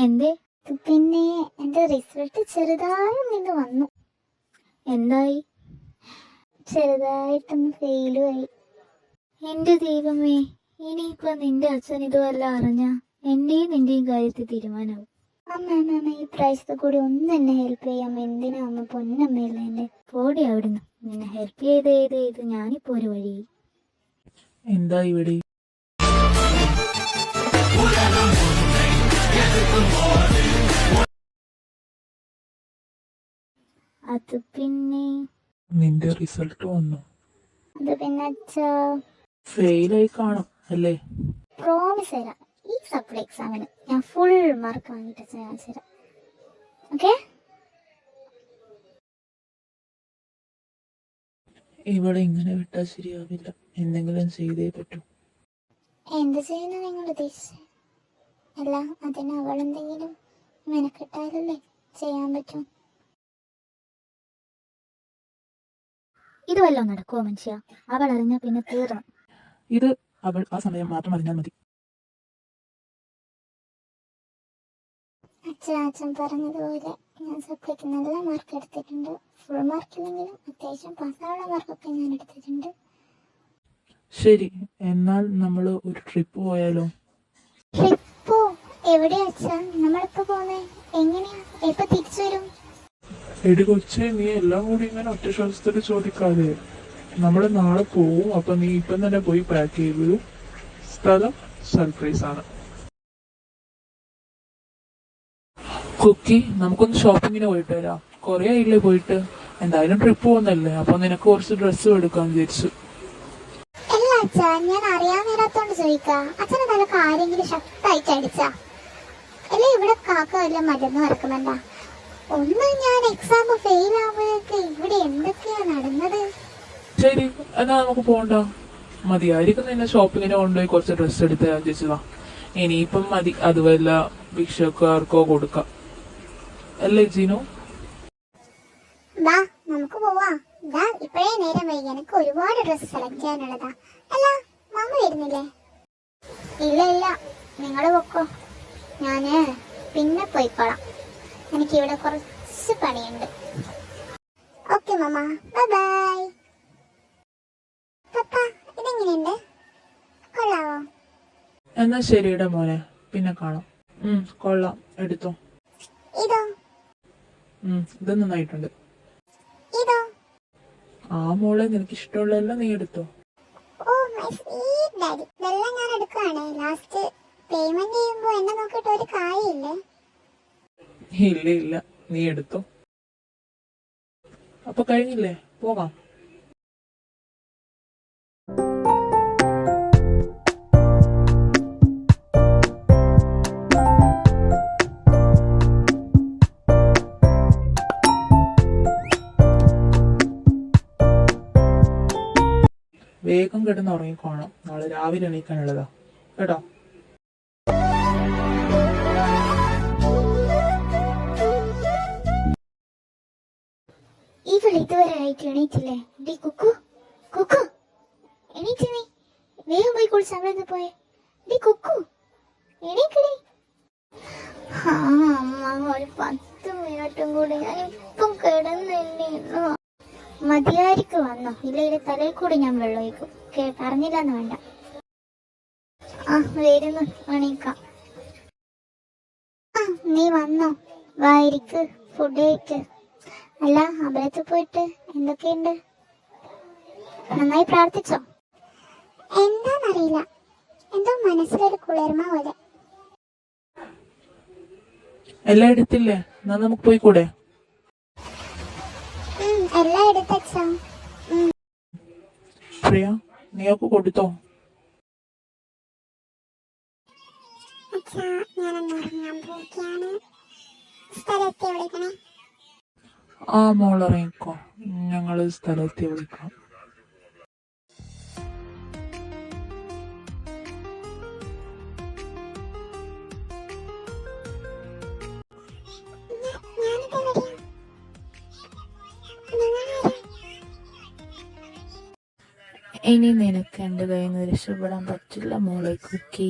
എന്തേ? പിന്നെ എന്റെ റിസൾട്ട് ചെറുതായി നിന്ന് വന്നു. എന്തായി? ചെറുതായിട്ടൊന്ന് ഫെയിലുമായി. എന്റെ ദൈവമേ, ഇനിയിപ്പോ നിന്റെ അച്ഛൻ ഇതുവല്ല അറിഞ്ഞ എന്റെയും നിന്റെയും കാര്യത്തിൽ തീരുമാനവും. അമ്മ ഈ പ്രാവശ്യത്തെ കൂടി ഒന്ന് എന്നെ ഹെൽപ്പ് ചെയ്യാം. എന്തിനാ അമ്മ, പൊന്നമ്മയല്ലേ എന്റെ. പോടി അവിടുന്ന്. നിന്നെ ഹെൽപ്പ് ചെയ്ത് ഞാനിപ്പോ ഒരു വഴി. എന്താ ഇവിടെ? അത് പിന്നെ നിന്റെ റിസൾട്ട് വന്നു. അത് പിന്നെ അച്ഛാ, ഫെയിലായി കാണും അല്ലേ? പ്രോമിസ് തരാം, ഈ സപ്ലൈ എക്സാമിന് ഞാൻ ഫുൾ മാർക്ക് വാങ്ങിയിട്ട് ഞാൻ തരാം. ഓക്കെ? ഇവിടെ ഇങ്ങനെ വിട്ടാൽ ശരിയാവില്ല. എന്തെങ്കിലും ചെയ്തേ പറ്റൂ. എന്ത് ചെയ്യുന്ന നിങ്ങൾ ഉദ്ദേശിച്ചത്? അല്ല, അതിന് അവളെന്തെങ്കിലും മെനക്കെട്ടാലല്ലേ ചെയ്യാൻ പറ്റും. ഇത് വല്ലതും നടക്കുമോ മനുഷ്യ? അവൾ അറിഞ്ഞാ പിന്നെ തീർന്നു. ഇത് അവൾ ആ സമയം മാത്രം അറിഞ്ഞാൽ മതി. അച്ഛൻ പറഞ്ഞതുപോലെ ഞാൻ സപ്ലൈക്ക് നല്ല മാർക്ക് എടുത്തിട്ടുണ്ട്. ഫുൾ മാർക്കില്ലെങ്കിലും അത്യാവശ്യം പാസ്സാനുള്ള മാർക്കൊക്കെ ഞാൻ എടുത്തിട്ടുണ്ട്. ശരി, എന്നാൽ നമ്മൾ ഒരു ട്രിപ്പ് പോയാലോ? ട്രിപ്പോ? എവിടെയാ അച്ഛാ നമ്മളിപ്പോ പോന്നേ? എങ്ങനെയാ? എപ്പോ തിരിച്ചു വരും? എടി കൊച്ചേ, നീ എല്ലാം കൂടി ഇങ്ങനെ ഒറ്റ ശ്വാസത്തിൽ ചോദിക്കാതെ. നമ്മൾ നാളെ പോവും. അപ്പൊ നീ ഇപ്പം തന്നെ പോയി പാക്ക് ചെയ്തു. സ്ഥലം സർപ്രൈസ് ആണ്. കുക്കി, നമുക്കൊന്ന് ഷോപ്പിങ്ങിന് പോയിട്ട് വരാം. കൊറേ ആയില്ലേ പോയിട്ട്. എന്തായാലും ട്രിപ്പ് പോകുന്നല്ലേ, അപ്പൊ നിനക്ക് കുറച്ച് ഡ്രസ്സും എടുക്കാന്ന് വിചാരിച്ചു. അല്ല അച്ഛാ, ഞാൻ അറിയാൻ നേരത്തോണ്ട് ചോദിക്കാ. അച്ഛനെ തലക്ക് ആരെങ്കിലും ശക്തമായിട്ട് അടിച്ചാ? അല്ലേ ഇവിടെ കാക്ക വല്ല മരുന്ന് ഇറക്കുന്നുണ്ടാ? ഒന്ന് ഞാൻ എക്സാം ഫെയിൽ ആവുമ്പോഴേക്ക് ഇവിടെ എന്തൊക്കെയാ നടന്നത്? ശരി, എന്നാ നമുക്ക് പോകണ്ട. മതിയായിരിക്കും നിന്നെ ഷോപ്പിങ്ങിന് കൊണ്ടുപോയി കുറച്ച് ഡ്രസ്സ് എടുത്ത് ഞാൻ ചോദിച്ചതാ. ഇനിയിപ്പം മതി, അത് വല്ല ഭിക്ഷക്കാർക്കോ കൊടുക്കാം അല്ലേ ജീനു? വാ നമുക്ക് പോവാ. ഇപ്പഴേ നേരം വൈകി, എനിക്ക് ഒരുപാട് ഡ്രസ്സ് സെലക്ട് ചെയ്യാനുള്ളതാ. അല്ല, മമ്മ വരുന്നില്ലേ? ഇല്ല, നിങ്ങള് പൊക്കോ, ഞാന് പിന്നെ പോയിക്കോളാം. എനിക്കിവിടെ കുറച്ച് പണിയുണ്ട്. ഓക്കെ മമ്മ, ബൈ ബൈ. പപ്പ, ഇതെങ്ങനെയുണ്ട്? കൊള്ളാവോ? എന്നാ ശരിയുടെ മോനെ, പിന്നെ കാണാം. കൊള്ളാം, എടുത്തോ. ഇതോ? ഇത് നന്നായിട്ടുണ്ട്. ഇതോ? ആ മോളെ, നിനക്ക് ഇഷ്ടമുള്ളതെല്ലാം നീ എടുത്തോ. ഓ മൈ സ്വീറ്റ് ഡാഡി, ഇതെല്ലാം ഞാൻ എടുക്കുകയാണേ. ലാസ്റ്റ് പേയ്മെന്റ് ചെയ്യുമ്പോ എന്നെ നോക്കിയിട്ട് ഒരു കാര്യമില്ലേ? ഇല്ല, നീ എടുത്തോ. അപ്പൊ കഴിഞ്ഞില്ലേ, പോകാം. വേഗം കിടന്ന് ഉറങ്ങിക്കോണം. നാളെ രാവിലെ എണീക്കാനുള്ളതാ കേട്ടോ. ഇവൾ ഇതുവരെ ആയിട്ട് എണീറ്റില്ലേ? ഡി കുക്കു, എണീറ്റ് നീ. വേഗം പോയി കുളിച്ച് അവിടെ പോയെ. ഡി കുക്കു, എണീക്കടി. അമ്മ, ഒരു 10 മിനിറ്റും കൂടി ഞാൻ ഇപ്പം കിടന്നില്ല. മതിയായിരിക്ക് വന്നോ? ഇല്ല തലയിൽ കൂടി ഞാൻ വെള്ളം ഒഴിക്കും. പറഞ്ഞില്ലെന്ന് വേണ്ട. വരുന്നു, എണീക്കാം. നീ വന്നോ? വായിരിക്ക്, ഫുഡ് കഴിക്ക്. അല്ല, അമ്പലത്തിൽ പോയിട്ട് എന്തൊക്കെയുണ്ട്? നന്നായി പ്രാർത്ഥിച്ചോ? എന്താന്നറിയില്ല, എന്തോ മനസ്സിലൊരു കുളിർമ പോലെ. എല്ലാം എടുത്തില്ലേ? എന്നാ നമുക്ക് പോയി കൂടെ? എല്ലാം എടുത്തച്ഛാ. പ്രിയ, നീയൊക്കെ കൊടുത്തോ? ആ മോൾ ഇറങ്ങിക്കോ, ഞങ്ങള് സ്ഥലത്തെ വിളിക്കാം. ഇനി നിനക്ക് എന്റെ കയ്യിൽ നിന്ന് രക്ഷപ്പെടാൻ പറ്റില്ല മോളെ കുക്കി.